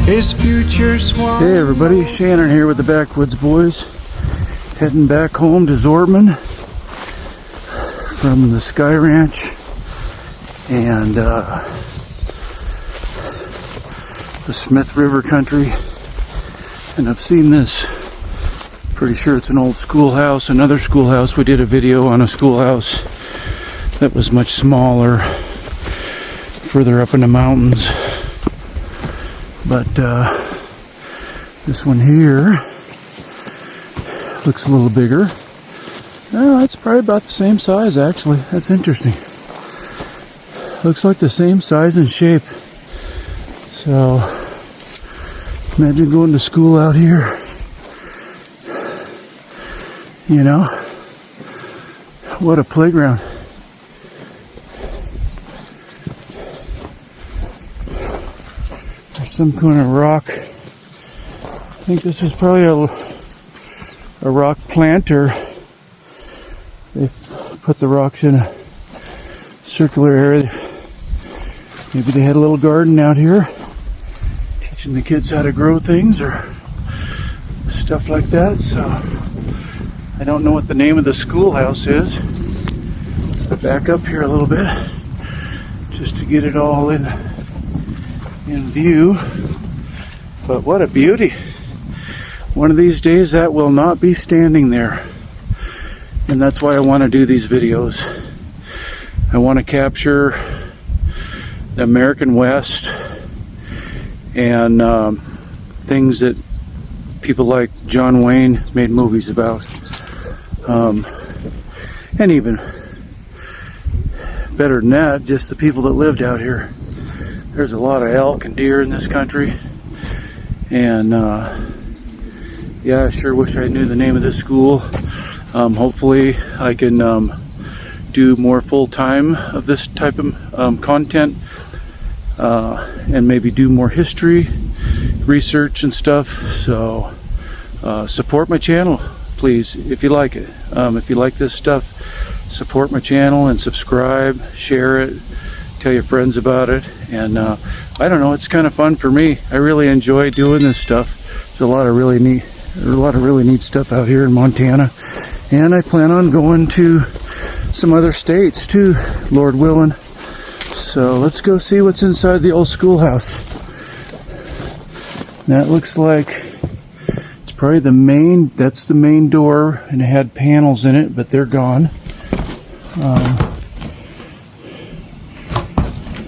His future swung. Hey everybody, Shannon here with the Backwoods Boys, heading back home to Zortman from the Sky Ranch and the Smith River country. And I've seen this, pretty sure it's an old schoolhouse, another schoolhouse. We did a video on a schoolhouse that was much smaller, further up in the mountains. But this one here looks a little bigger. Oh, it's probably about the same size actually. That's interesting. Looks like the same size and shape. So imagine going to school out here. You know, what a playground. There's some kind of rock. I think this is probably a rock planter. They put the rocks in a circular area. Maybe they had a little garden out here, teaching the kids how to grow things or stuff like that. So I don't know what the name of the schoolhouse is. I'll back up here a little bit just to get it all in view. But what a beauty. One of these days that will not be standing there. And that's why I want to do these videos. I want to capture the American West and things that people like John Wayne made movies about. And even better than that, just the people that lived out here. There's a lot of elk and deer in this country. And yeah, I sure wish I knew the name of this school. Hopefully I can do more full-time of this type of content and maybe do more history research and stuff. So support my channel, please, if you like it. If you like this stuff, support my channel and subscribe, share it, tell your friends about it. And I don't know, it's kind of fun for me. I really enjoy doing this stuff. There's a lot of really neat stuff out here in Montana, and I plan on going to some other states too, Lord willing. So let's go see what's inside the old schoolhouse. That looks like it's probably that's the main door, and it had panels in it, but they're gone.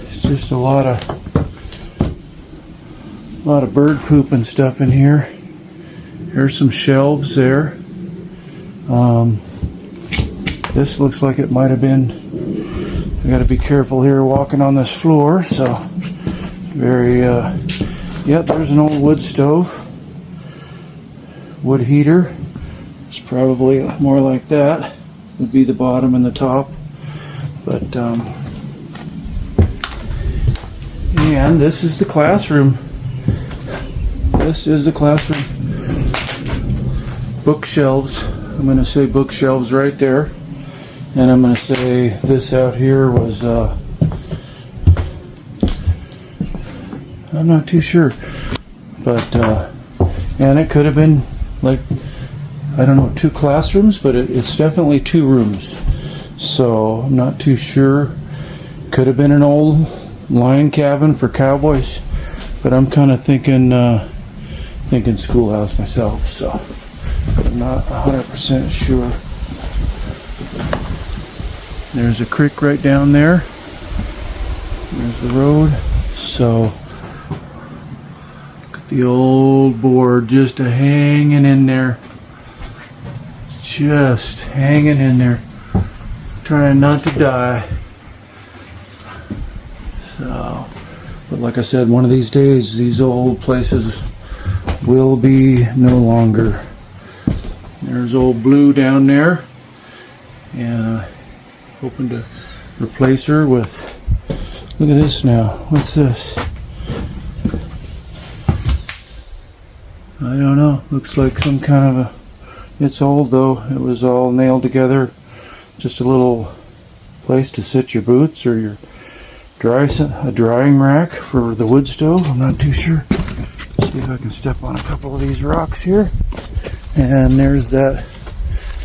It's just a lot of bird poop and stuff in here. There's some shelves there. This looks like it might have been, I gotta be careful here walking on this floor. So very yeah, there's an old wood stove, wood heater. It's probably more like that, would be the bottom and the top. But and this is the classroom. This is the classroom. Bookshelves. I'm going to say bookshelves right there. And I'm going to say this out here was, I'm not too sure. But, and it could have been like, I don't know, 2 classrooms, but it's definitely 2 rooms. So I'm not too sure. Could have been an old line cabin for cowboys. But I'm kind of thinking schoolhouse myself, so I'm not 100% sure. There's a creek right down there. There's the road. So look at the old board just hanging in there. Just hanging in there. Trying not to die. So, but like I said, one of these days, these old places will be no longer. There's old Blue down there, and hoping to replace her with, look at this now. What's this? I don't know. Looks like some kind of it's old though. It was all nailed together. Just a little place to sit your boots or your a drying rack for the wood stove. I'm not too sure. See if I can step on a couple of these rocks here. And there's that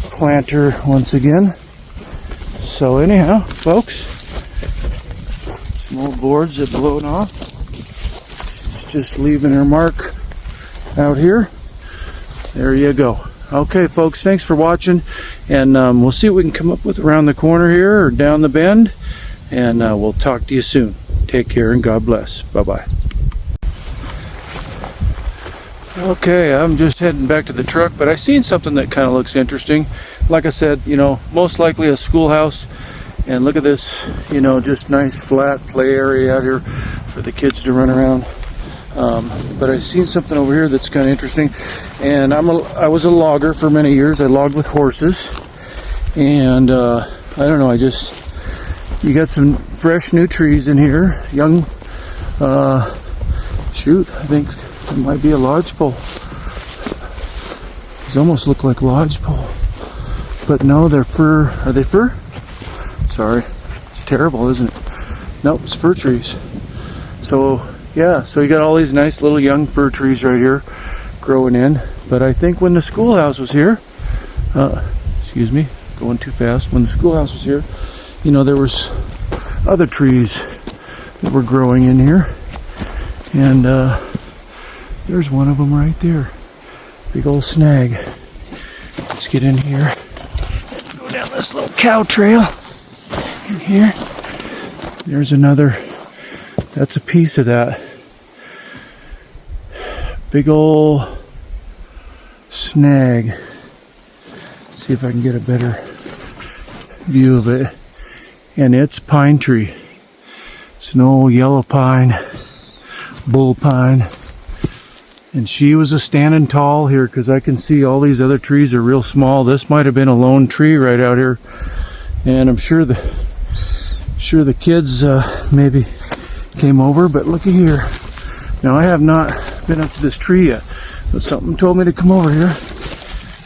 planter once again. So anyhow, folks, some old boards that blown off. It's just leaving her mark out here. There you go. Okay, folks, thanks for watching. And we'll see what we can come up with around the corner here or down the bend. And we'll talk to you soon. Take care and God bless. Bye-bye. Okay, I'm just heading back to the truck, but I seen something that kind of looks interesting. Like I said, you know, most likely a schoolhouse. And look at this, you know, just nice flat play area out here for the kids to run around. But I seen something over here that's kind of interesting. And I was a logger for many years. I logged with horses. And I don't know, you got some fresh new trees in here. Young, shoot, I think it might be a lodgepole. These almost look like lodgepole. But no, they're fir. Are they fir? Sorry. It's terrible, isn't it? Nope, it's fir trees. So, yeah, so you got all these nice little young fir trees right here growing in. But I think when the schoolhouse was here, excuse me, going too fast. When the schoolhouse was here, you know, there was other trees that were growing in here. And there's one of them right there. Big old snag. Let's get in here. Go down this little cow trail. In here. There's another. That's a piece of that. Big old snag. Let's see if I can get a better view of it. And it's pine tree. It's an old yellow pine, bull pine. And she was a standing tall here because I can see all these other trees are real small. This might have been a lone tree right out here. And I'm sure the kids maybe came over, but looky here. Now I have not been up to this tree yet, but something told me to come over here.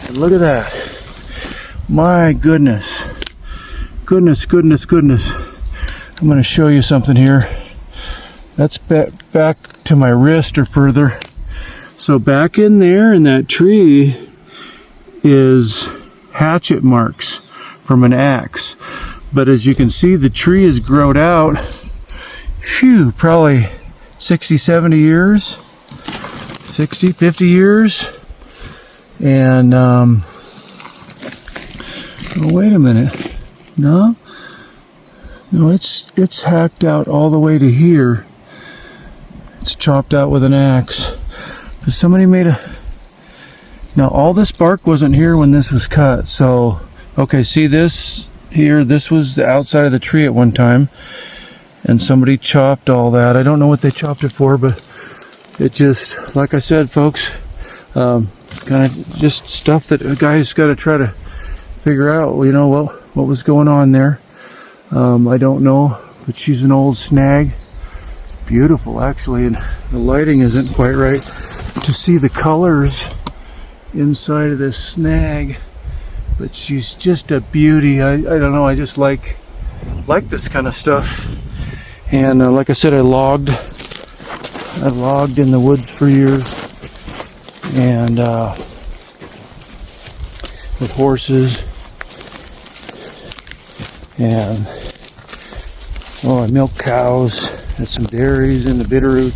And look at that. My goodness. Goodness. I'm going to show you something here. That's back to my wrist or further. So back in there in that tree is hatchet marks from an axe. But as you can see, the tree is growed out, probably 60, 70 years, 60, 50 years. And, oh, wait a minute. No, it's hacked out all the way to here. It's chopped out with an axe. But somebody made now all this bark wasn't here when this was cut. So, okay, see this here, this was the outside of the tree at one time. And somebody chopped all that. I don't know what they chopped it for, but it just, like I said, folks, kind of just stuff that a guy's got to try to figure out, you know, what was going on there. I don't know, but she's an old snag. It's beautiful, actually, and the lighting isn't quite right to see the colors inside of this snag. But she's just a beauty. I don't know, I just like this kind of stuff. And like I said, I logged in the woods for years, and with horses, and I milk cows, had some dairies in the Bitterroot,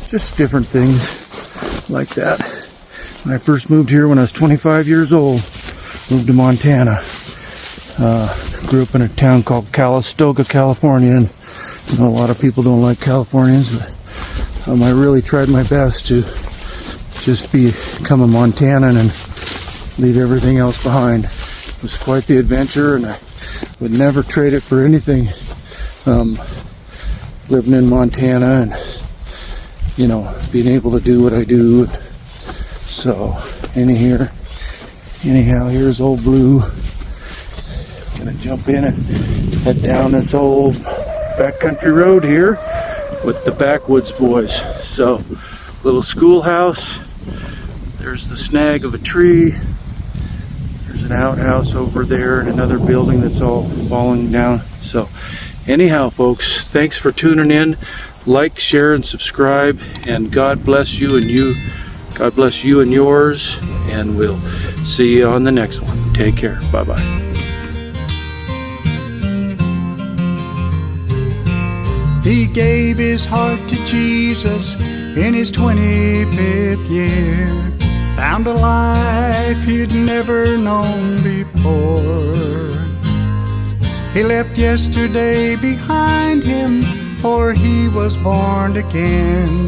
just different things like that. When I first moved here when I was 25 years old, moved to Montana, grew up in a town called Calistoga, California, and you know, a lot of people don't like Californians, but I really tried my best to just become a Montanan and leave everything else behind. It was quite the adventure, and I would never trade it for anything. Living in Montana and, you know, being able to do what I do. So, anyhow, here's Old Blue. Gonna jump in and head down this old backcountry road here with the backwoods boys. So, little schoolhouse. There's the snag of a tree. There's an outhouse over there and another building that's all falling down. So, anyhow, folks, thanks for tuning in. like, share, and subscribe. And God bless you and you. God bless you and yours. And we'll see you on the next one. Take care. Bye-bye. He gave his heart to Jesus in his 25th year. Found a life he'd never known before. He left yesterday behind him, for he was born again.